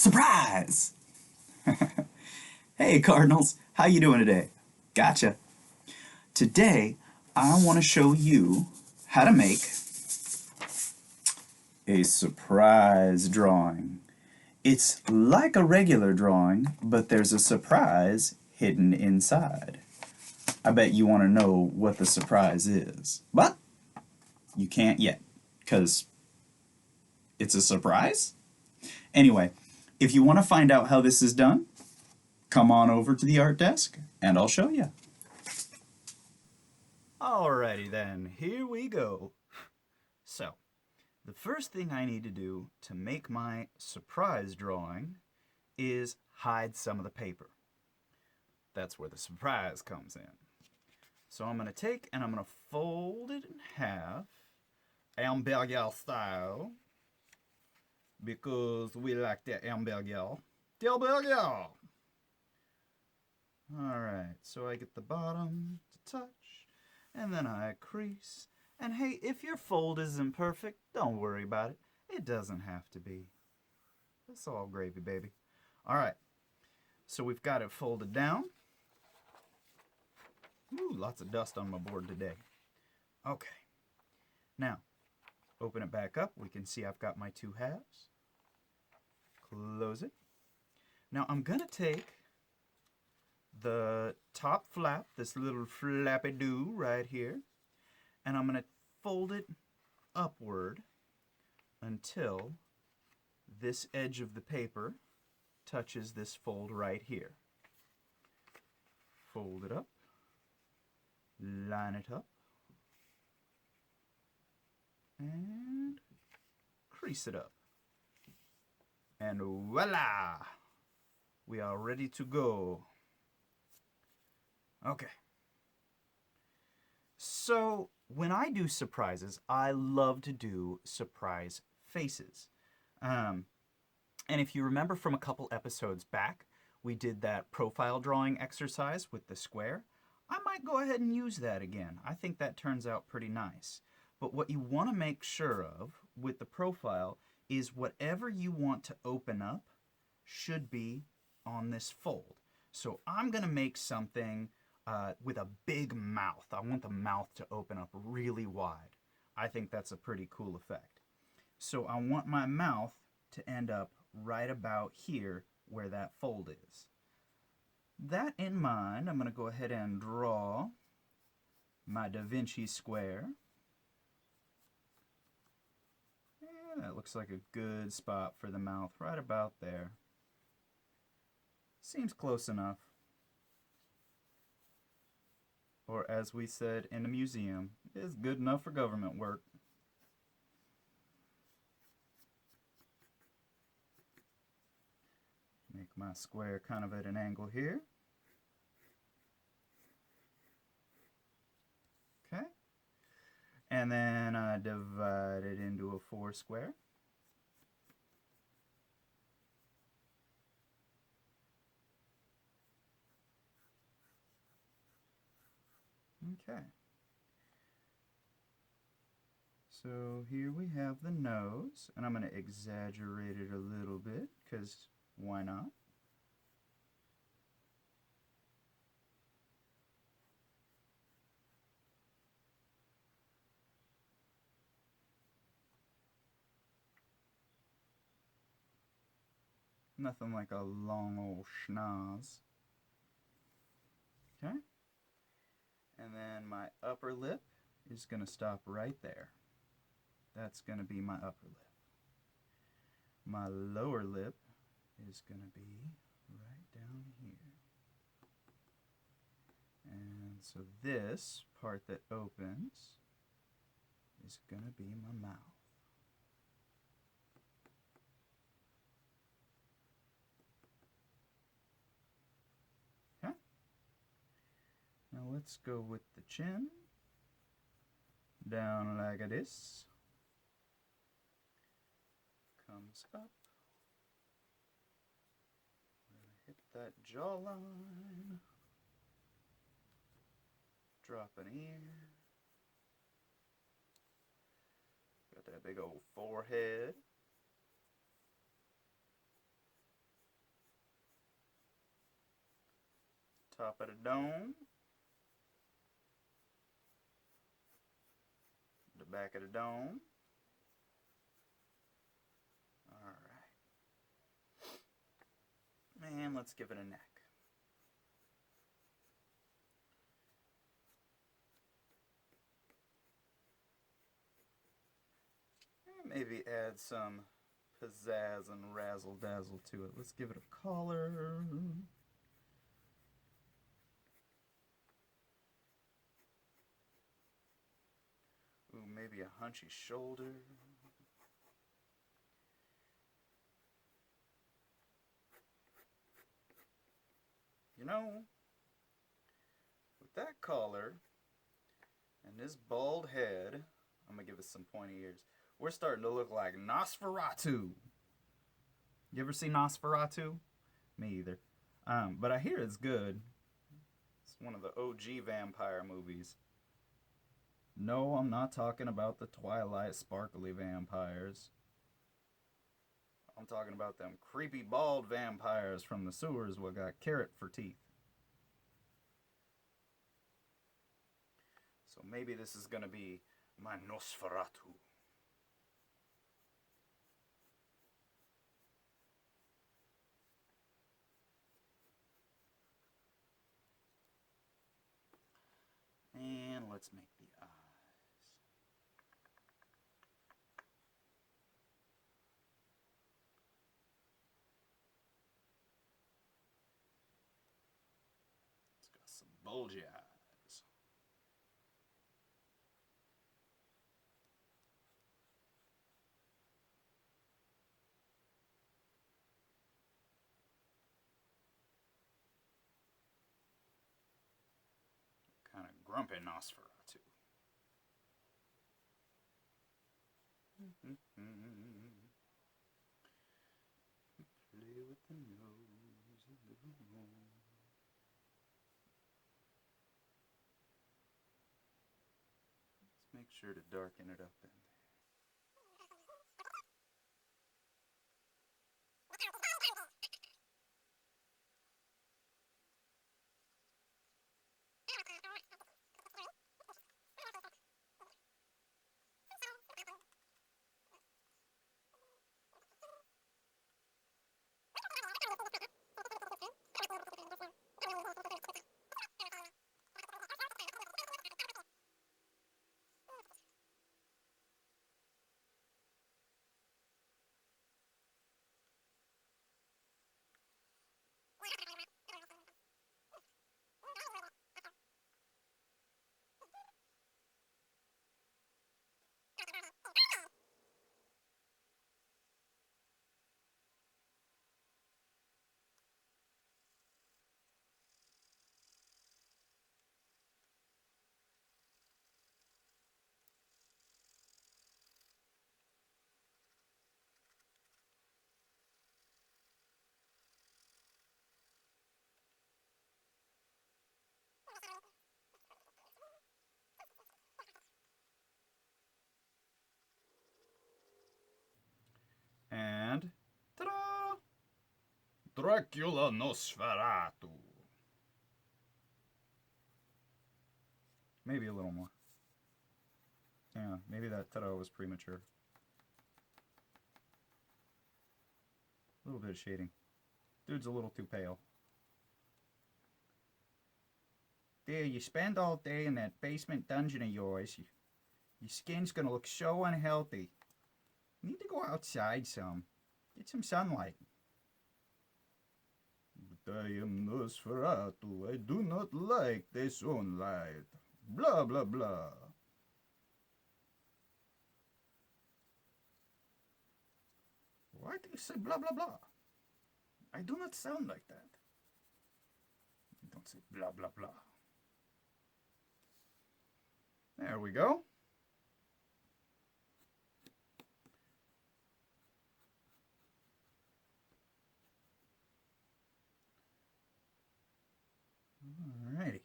Surprise! Hey Cardinals, how you doing today? Gotcha. Today, I want to show you how to make a surprise drawing. It's like a regular drawing, but there's a surprise hidden inside. I bet you want to know what the surprise is, but you can't yet, because it's a surprise? Anyway, if you want to find out how this is done, come on over to the art desk and I'll show you. Alrighty then, here we go. So, the first thing I need to do to make my surprise drawing is hide some of the paper. That's where the surprise comes in. So I'm going to take and I'm going to fold it in half, hamburger style, because we like the hamburger. The hamburger! Alright, so I get the bottom to touch, and then I crease. And hey, if your fold isn't perfect, don't worry about it. It doesn't have to be. It's all gravy, baby. Alright, so we've got it folded down. Ooh, lots of dust on my board today. Okay, now, open it back up. We can see I've got my two halves. Close it. Now I'm going to take the top flap, this little flappy-doo right here, and I'm going to fold it upward until this edge of the paper touches this fold right here. Fold it up, line it up, and crease it up. And voila! We are ready to go. Okay. So, when I do surprises, I love to do surprise faces. And if you remember from a couple episodes back, we did that profile drawing exercise with the square. I might go ahead and use that again. I think that turns out pretty nice. But what you want to make sure of with the profile is whatever you want to open up should be on this fold. So I'm going to make something with a big mouth. I want the mouth to open up really wide. I think that's a pretty cool effect. So I want my mouth to end up right about here where that fold is. That in mind, I'm going to go ahead and draw my Da Vinci square. And that looks like a good spot for the mouth, right about there. Seems close enough. Or as we said in the museum, it's good enough for government work. Make my square kind of at an angle here. Okay. And then I divide it into a 4 square. Okay. So here we have the nose, and I'm going to exaggerate it a little bit, because why not? Nothing like a long old schnoz. Okay. And then my upper lip is going to stop right there. That's going to be my upper lip. My lower lip is going to be right down here. And so this part that opens is going to be my mouth. Okay. Now let's go with the chin. Down like this. Comes up. Hit that jawline. Drop an ear. Got that big old forehead. Top of the dome. The back of the dome. Alright. And let's give it a neck. And maybe add some pizzazz and razzle dazzle to it. Let's give it a collar. Ooh, maybe a hunchy shoulder. You know, with that collar and this bald head, I'm gonna give it some pointy ears. We're starting to look like Nosferatu. You ever see Nosferatu? Me either. But I hear it's good. It's one of the OG vampire movies. No, I'm not talking about the Twilight sparkly vampires. I'm talking about them creepy bald vampires from the sewers what got carrot for teeth. So maybe this is gonna be my Nosferatu. And let's make the eyes. It's got some bulgy eyes. Kind of grumpy Nosferatu. Play with the nose a little more. Let's make sure to darken it up in there. And ta-da! Dracula Nosferatu. Maybe a little more. Yeah, maybe that ta-da was premature. A little bit of shading. Dude's a little too pale. There, you spend all day in that basement dungeon of yours. Your skin's gonna look so unhealthy. You need to go outside some. Get some sunlight. But I am Nosferatu. I do not like the sunlight. Blah, blah, blah. Why do you say blah, blah, blah? I do not sound like that. You don't say blah, blah, blah. There we go. Alrighty.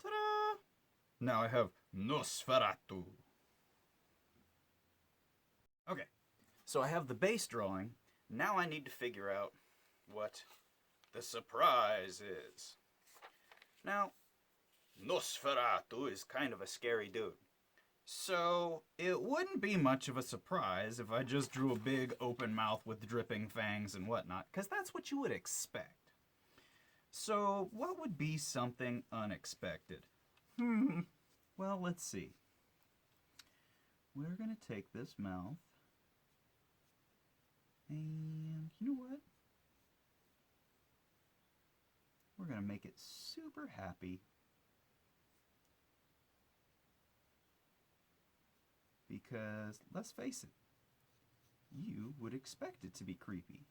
Ta-da! Now I have Nosferatu. Okay, so I have the base drawing. Now I need to figure out what the surprise is. Now, Nosferatu is kind of a scary dude. So, it wouldn't be much of a surprise if I just drew a big open mouth with dripping fangs and whatnot, because that's what you would expect. So, what would be something unexpected? Well, let's see. We're going to take this mouth, and you know what? We're going to make it super happy. Because, let's face it, you would expect it to be creepy.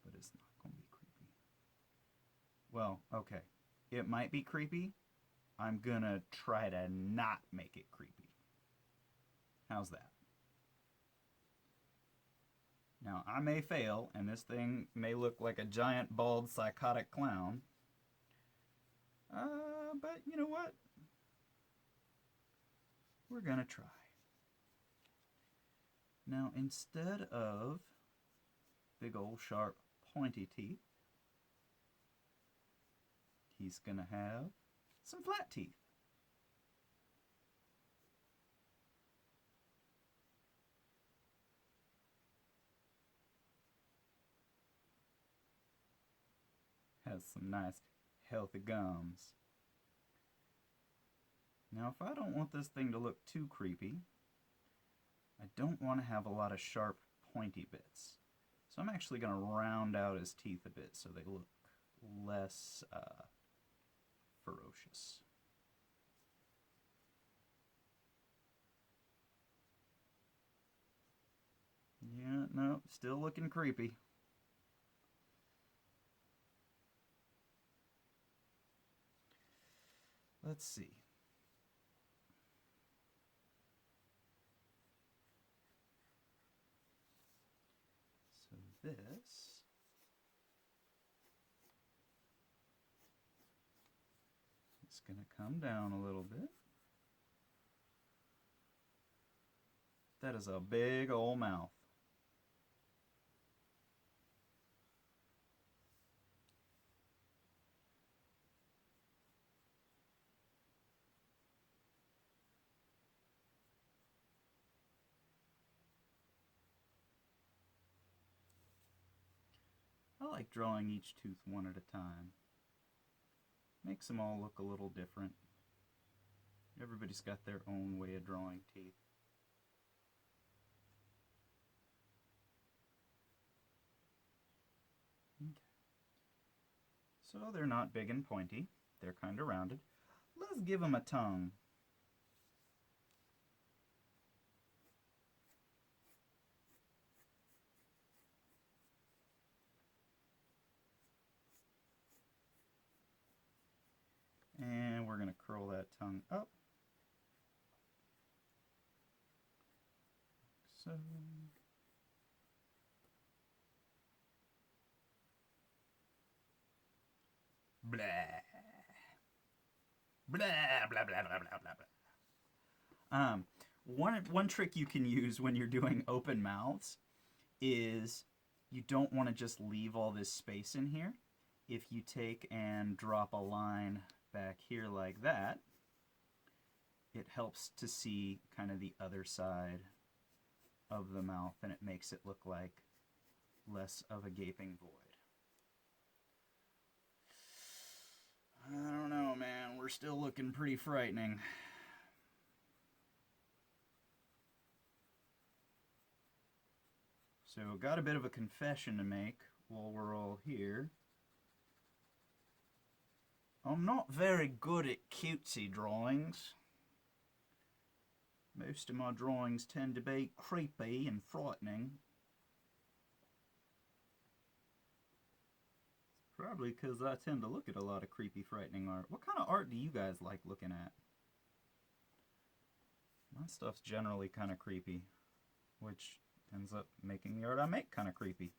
But it's not going to be creepy. Well, okay. It might be creepy. I'm going to try to not make it creepy. How's that? Now, I may fail, and this thing may look like a giant, bald, psychotic clown. But you know what? We're going to try. Now, instead of big old sharp pointy teeth, he's going to have some flat teeth. Has some nice healthy gums. Now, if I don't want this thing to look too creepy, I don't want to have a lot of sharp, pointy bits. So I'm actually going to round out his teeth a bit so they look less ferocious. Yeah, no, still looking creepy. Let's see. So this is going to come down a little bit. That is a big old mouth. I like drawing each tooth one at a time. Makes them all look a little different. Everybody's got their own way of drawing teeth. Okay. So they're not big and pointy. They're kind of rounded. Let's give them a tongue. And we're going to curl that tongue up. So, blah. Blah, blah, blah, blah, blah, blah, blah. One trick you can use when you're doing open mouths is you don't want to just leave all this space in here. If you take and drop a line back here like that, it helps to see kind of the other side of the mouth, and it makes it look like less of a gaping void. I don't know, man. We're still looking pretty frightening. So, got a bit of a confession to make while we're all here. I'm not very good at cutesy drawings. Most of my drawings tend to be creepy and frightening. It's probably because I tend to look at a lot of creepy, frightening art. What kind of art do you guys like looking at? My stuff's generally kind of creepy, which ends up making the art I make kind of creepy.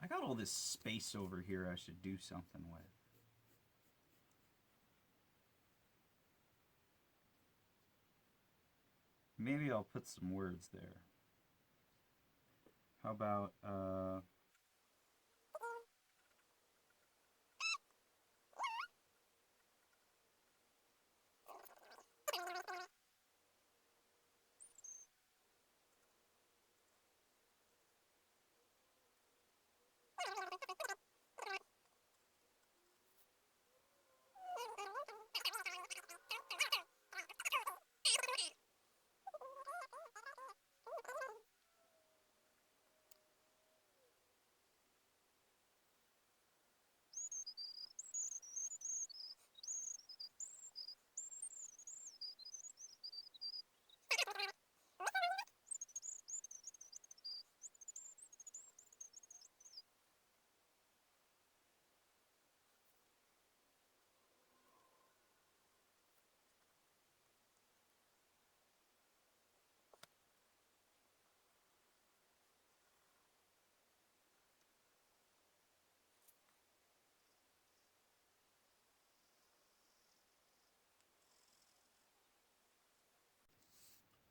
I got all this space over here I should do something with. Maybe I'll put some words there. How about,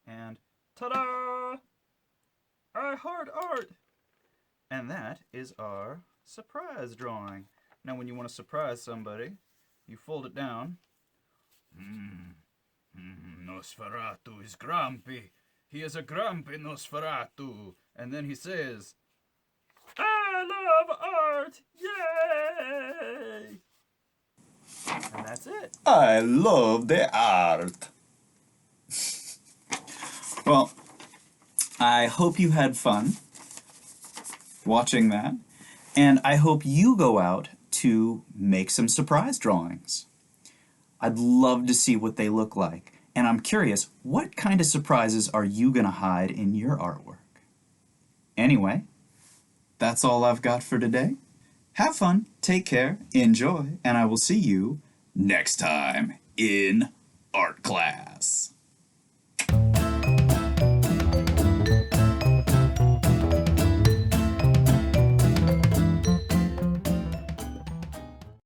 and ta-da! I heart art! And that is our surprise drawing. Now, when you want to surprise somebody, you fold it down. Nosferatu is grumpy. He is a grumpy Nosferatu. And then he says, I love art! Yay! And that's it. I love the art. Well, I hope you had fun watching that, and I hope you go out to make some surprise drawings. I'd love to see what they look like, and I'm curious, what kind of surprises are you going to hide in your artwork? Anyway, that's all I've got for today. Have fun, take care, enjoy, and I will see you next time in art class.